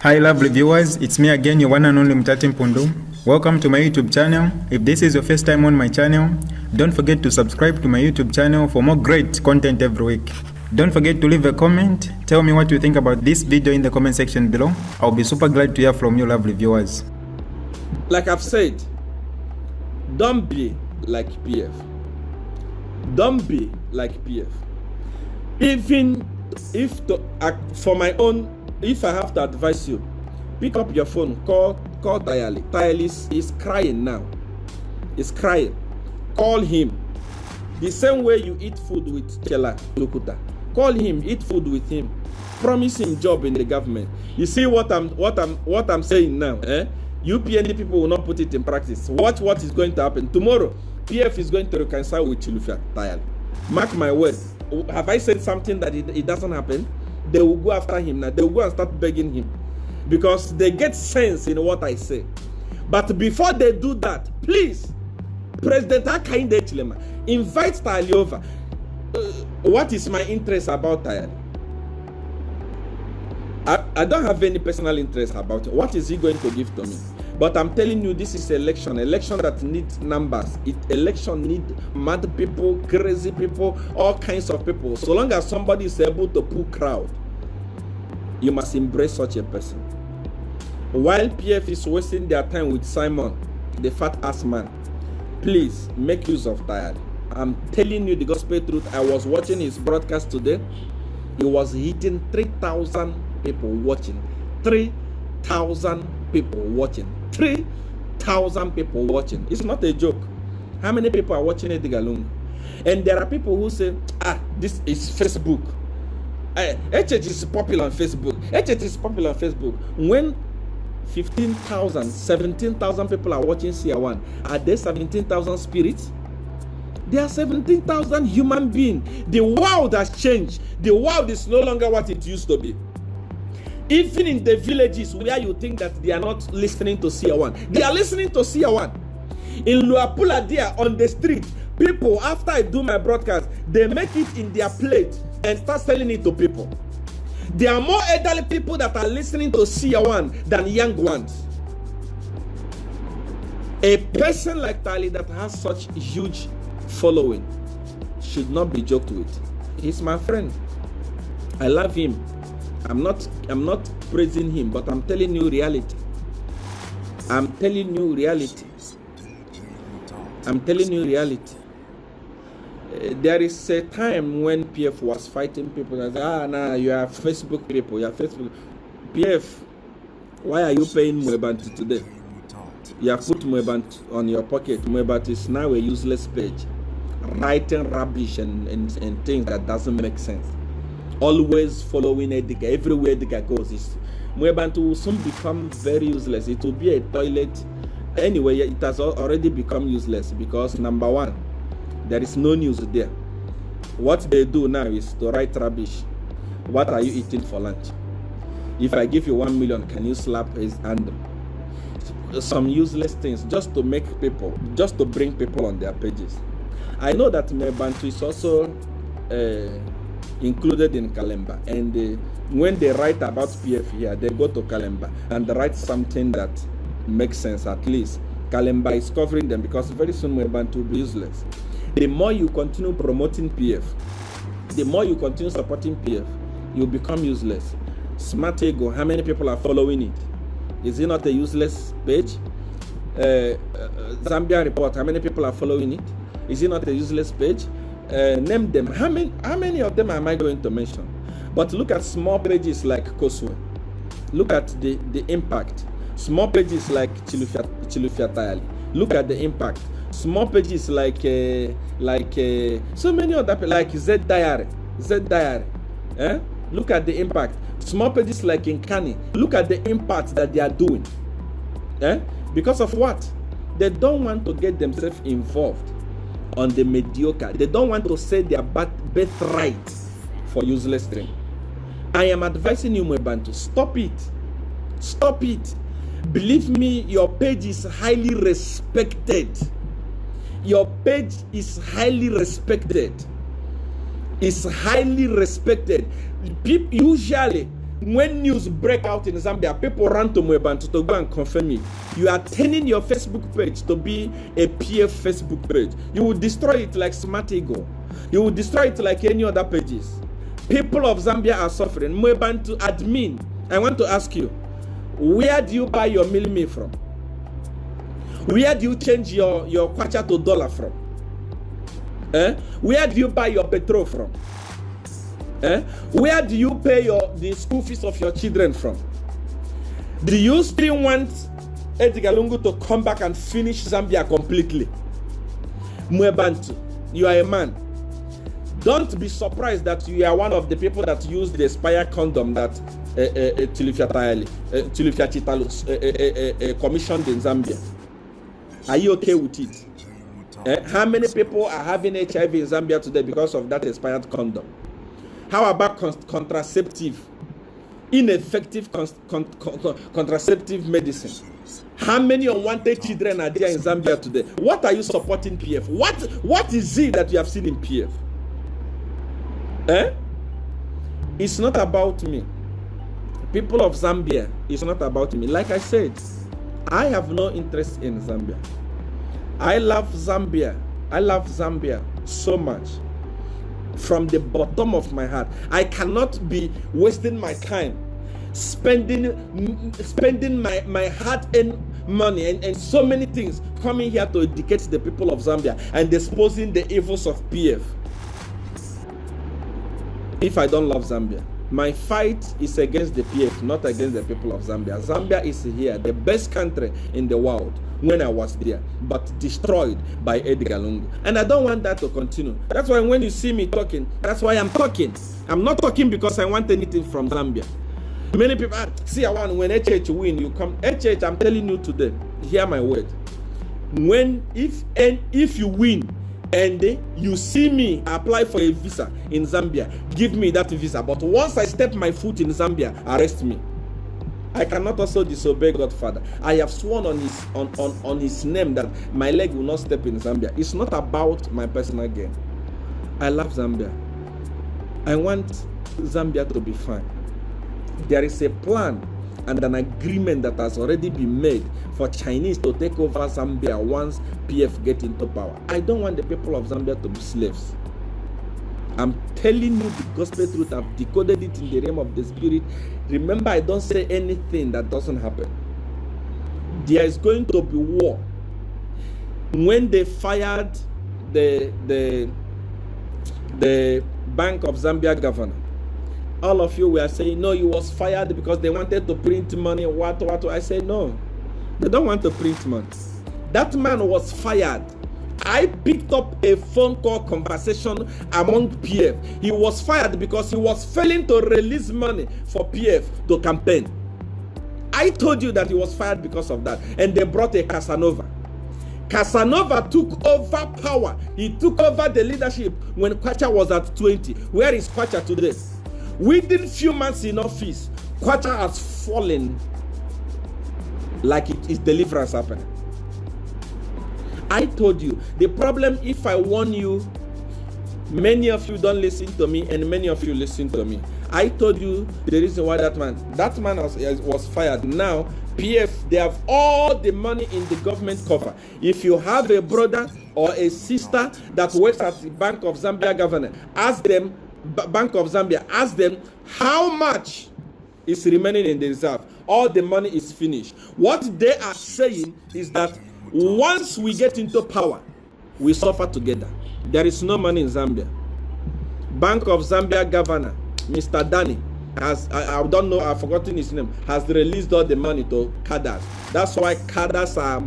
Hi lovely viewers, it's me again, your one and only Mtati Mpundu. Welcome to my YouTube channel. If this is your first time on my channel, don't forget to subscribe to my YouTube channel for more great content every week. Don't forget to leave a comment. Tell me what you think about this video in the comment section below. I'll be super glad to hear from you lovely viewers. Like I've said, don't be like PF. Don't be like PF. Even if for my own, if I have to advise you, pick up your phone, call Tayali. Tayali is crying now. He's crying. Call him. The same way you eat food with Chela Lukuta. Call him, eat food with him. Promise him job in the government. You see what I'm saying now, eh? You PND people will not put it in practice. Watch what is going to happen. Tomorrow, PF is going to reconcile with Chilufya Tayali. Mark my words. Have I said something that it doesn't happen? They will go after him now. They will go and start begging him. Because they get sense in what I say. But before they do that, please, President Hakainde Hichilema, invite Tayali over. What is my interest about Tayali? I don't have any personal interest about it. What is he going to give to me? But I'm telling you, this is election that needs numbers. Election needs mad people, crazy people, all kinds of people. So long as somebody is able to pull crowd, you must embrace such a person. While PF is wasting their time with Simon, the fat ass man, please make use of Tayali. I'm telling you the gospel truth. I was watching his broadcast today. He was hitting 3,000 people watching. 3,000 people watching. 3,000 people watching. It's not a joke. How many people are watching Edgar Lungu? And there are people who say, this is Facebook. HH is popular on Facebook. HH is popular on Facebook. When 15,000, 17,000 people are watching CR1, are there 17,000 spirits? There are 17,000 human beings. The world has changed. The world is no longer what it used to be. Even in the villages where you think that they are not listening to CR1, they are listening to CR1. In Luapula there on the street, people, after I do my broadcast, they make it in their plate and start selling it to people. There are more elderly people that are listening to CR1 than young ones. A person like Tayali that has such huge following should not be joked with. He's my friend. I love him. I'm not praising him, but I'm telling you reality. I'm telling you reality. I'm telling you reality. There is a time when PF was fighting people and said, nah, you are Facebook people, you are Facebook. PF, why are you paying Mwebantu today? You have put Mwebantu on your pocket. Mwebantu is now a useless page. Writing rubbish and things that doesn't make sense. Always following Edgar. Everywhere Edgar goes, Mwebantu will soon become very useless. It will be a toilet. Anyway, it has already become useless because number one, there is no news there. What they do now is to write rubbish. What are you eating for lunch? If I give you 1 million, can you slap his hand? Some useless things just to make people, just to bring people on their pages. I know that Mwebantu is also included in Kalemba, and when they write about PF here, they go to Kalemba and they write something that makes sense. At least Kalemba is covering them because very soon Mwebantu will be useless. The more you continue promoting PF, the more you continue supporting PF, you become useless. Smart Ego, how many people are following it? Is it not a useless page? Zambia Report, how many people are following it? Is it not a useless page? Name them. How many of them am I going to mention? But look at small pages like Koswe. Look at the impact. Small pages like Chilufya Tayali. Look at the impact. Small pages like so many other, like Z Diary. Look at the impact. Small pages like Nkani. Look at the impact that they are doing. Because of what? They don't want to get themselves involved on the mediocre. They don't want to say their birthright for useless thing. I am advising you, Mwebantu, stop it. Stop it. Believe me, your page is highly respected. Your page is highly respected. It's highly respected. Usually, When news break out in Zambia, people run to Mwebantu to go and confirm it. You are turning your Facebook page to be a PF Facebook page. You will destroy it like Smart Eagle. You will destroy it like any other pages. People of Zambia are suffering. Mwebantu admin, I want to ask you, where do you buy your milimi from? Where do you change your kwacha to dollar from? Where do you buy your petrol from? Where do you pay the school fees of your children from? Do you still want Edgar Lungu to come back and finish Zambia completely? Mwebantu, you are a man. Don't be surprised that you are one of the people that use the expired condom that Tilifia Chitalu commissioned in Zambia. Are you okay with it? How many people are having HIV in Zambia today because of that expired condom? How about contraceptive, ineffective contraceptive medicine? How many unwanted children are there in Zambia today? What are you supporting PF? What is it that you have seen in PF? It's not about me. People of Zambia, it's not about me. Like I said, I have no interest in Zambia. I love Zambia. I love Zambia so much. From the bottom of my heart. I cannot be wasting my time spending my hard-earned money and so many things coming here to educate the people of Zambia and exposing the evils of PF. If I don't love Zambia, my fight is against the PF, not against the people of Zambia. Zambia is here, the best country in the world when I was there, but destroyed by Edgar Lungu. And I don't want that to continue. That's why when you see me talking, that's why I'm talking. I'm not talking because I want anything from Zambia. Many people, see, I want when HH win, you come. HH, I'm telling you today, hear my word. If you win, and you see me apply for a visa in Zambia, give me that visa. But once I step my foot in Zambia, arrest me. I cannot also disobey Godfather. I have sworn on his name that my leg will not step in Zambia. It's not about my personal gain. I love Zambia. I want Zambia to be fine. There is a plan and an agreement that has already been made for Chinese to take over Zambia once PF get into power. I don't want the people of Zambia to be slaves. I'm telling you the gospel truth. I've decoded it in the realm of the spirit. Remember, I don't say anything that doesn't happen. There is going to be war. When they fired the Bank of Zambia governor, all of you were saying, no, he was fired because they wanted to print money. What? I said, no, they don't want to print money. That man was fired. I picked up a phone call conversation among PF. He was fired because he was failing to release money for PF to campaign. I told you that he was fired because of that. And they brought a Casanova. Casanova took over power. He took over the leadership when Kwacha was at 20. Where is Kwacha today? Within few months in office, Kwacha has fallen like it is deliverance happening. I told you, the problem, if I warn you, many of you don't listen to me and many of you listen to me. I told you the reason why that man was fired. Now, PF, they have all the money in the government cover. If you have a brother or a sister that works at the Bank of Zambia governor, ask them, Bank of Zambia, ask them how much is remaining in the reserve. All the money is finished. What they are saying is that once we get into power, we suffer together. There is no money in Zambia. Bank of Zambia governor, Mr. Danny, has, I don't know, I've forgotten his name, has released all the money to cadres. That's why cadres are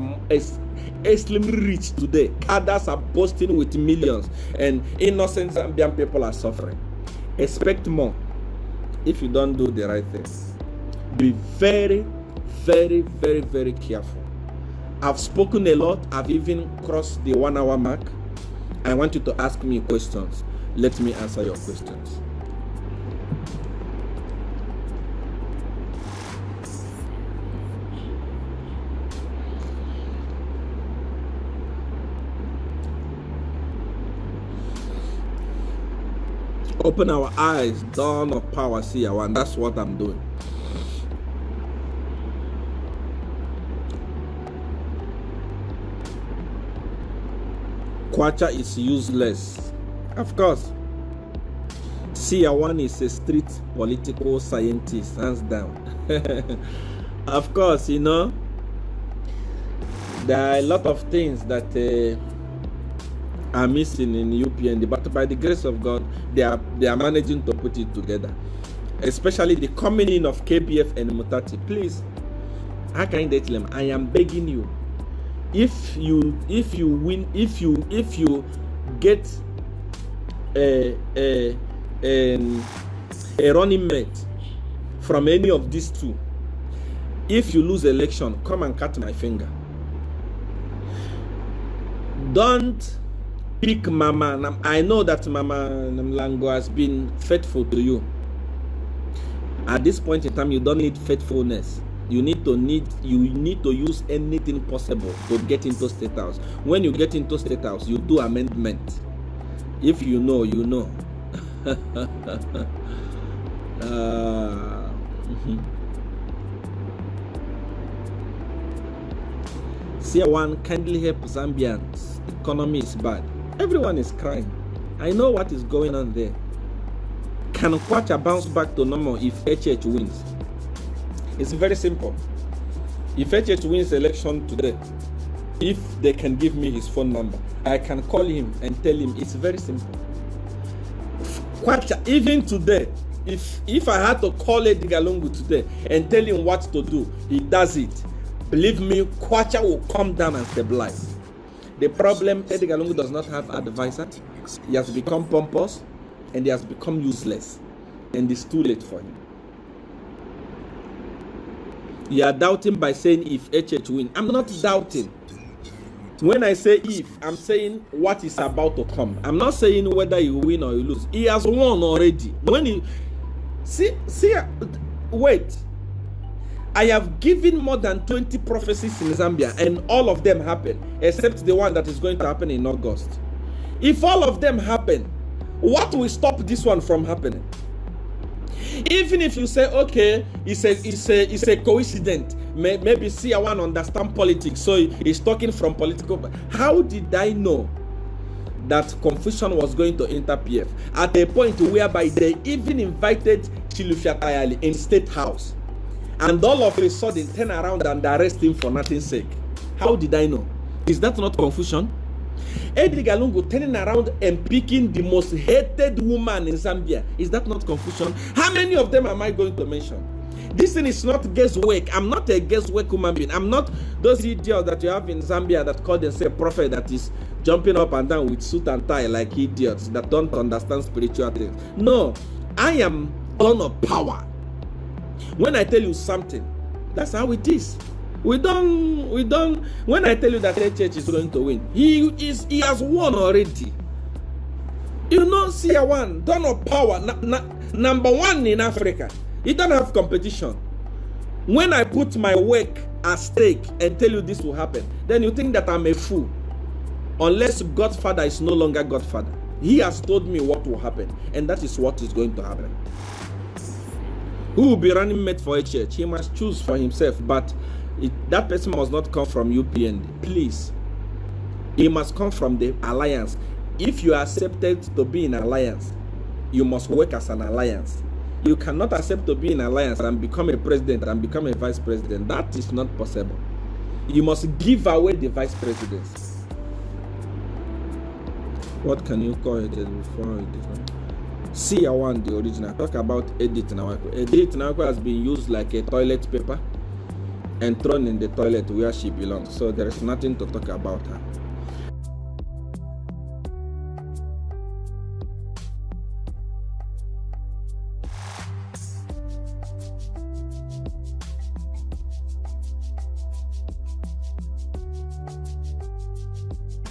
extremely rich today. Cadres are boasting with millions, and innocent Zambian people are suffering. Expect more if you don't do the right thing. Be very, very, very, very careful. I've spoken a lot. I've even crossed the 1 hour mark. I want you to ask me questions. Let me answer your questions. Open our eyes, dawn of power, CR1. That's what I'm doing. Kwacha is useless. Of course. CR1 is a street political scientist, hands down. Of course, you know, there are a lot of things that are missing in UPND, but by the grace of God, they are managing to put it together. Especially the coming in of KBF and Mutati. Please, how can I tell them? I am begging you. If you get a running mate from any of these two, if you lose election, come and cut my finger. Don't pick Mama. I know that Mama Mlango has been faithful to you. At this point in time, you don't need faithfulness. You need to use anything possible to get into State House. When you get into State House, you do amendment. If you know, you know. CR1, kindly help Zambians. The economy is bad. Everyone is crying. I know what is going on there. Can Kwacha bounce back to normal if HH wins? It's very simple. If HH wins election today, if they can give me his phone number, I can call him and tell him. It's very simple. Kwacha, even today, if I had to call Edgar Lungu today and tell him what to do, he does it. Believe me, Kwacha will come down and stabilize. The problem, Edgar Lungu does not have advisor. He has become pompous and he has become useless, and it's too late for him. You are doubting by saying if HH win. I'm not doubting. When I say if, I'm saying what is about to come. I'm not saying whether you win or you lose. He has won already. When he wait. I have given more than 20 prophecies in Zambia, and all of them happen, except the one that is going to happen in August. If all of them happen, what will stop this one from happening? Even if you say, okay, it's a coincidence, maybe CR1 understand politics, so he's talking from political. How did I know that Confucian was going to enter PF at a point whereby they even invited Chilufya Kayali in State House, and all of a sudden turn around and arrest him for nothing's sake? How did I know? Is that not confusion? Edgar Lungu turning around and picking the most hated woman in Zambia. Is that not confusion? How many of them am I going to mention? This thing is not guesswork. I'm not a guesswork human being. I'm not those idiots that you have in Zambia that call themselves prophet, that is jumping up and down with suit and tie like idiots that don't understand spiritual things. No, I am born of power. When I tell you something, that's how it is. We don't. When I tell you that HH is going to win, he has won already. You know, CR1, dawn of power, number one in Africa. He don't have competition. When I put my work at stake and tell you this will happen, then you think that I'm a fool. Unless Godfather is no longer Godfather. He has told me what will happen, and that is what is going to happen. Who will be running mate for HH? He must choose for himself, but that person must not come from UPND. Please. He must come from the alliance. If you are accepted to be in alliance, you must work as an alliance. You cannot accept to be in alliance and become a president and become a vice president. That is not possible. You must give away the vice presidency. What can you call it before it is not? CR1, the original. Talk about Edith Nawako. Edith Nawako has been used like a toilet paper and thrown in the toilet where she belongs. So there is nothing to talk about her.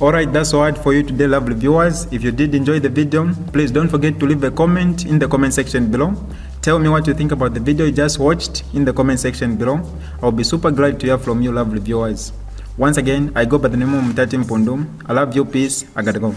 Alright, that's all for you today, lovely viewers. If you did enjoy the video, please don't forget to leave a comment in the comment section below. Tell me what you think about the video you just watched in the comment section below. I'll be super glad to hear from you, lovely viewers. Once again, I go by the name of Mutati Mpundu. I love you, peace, I gotta go.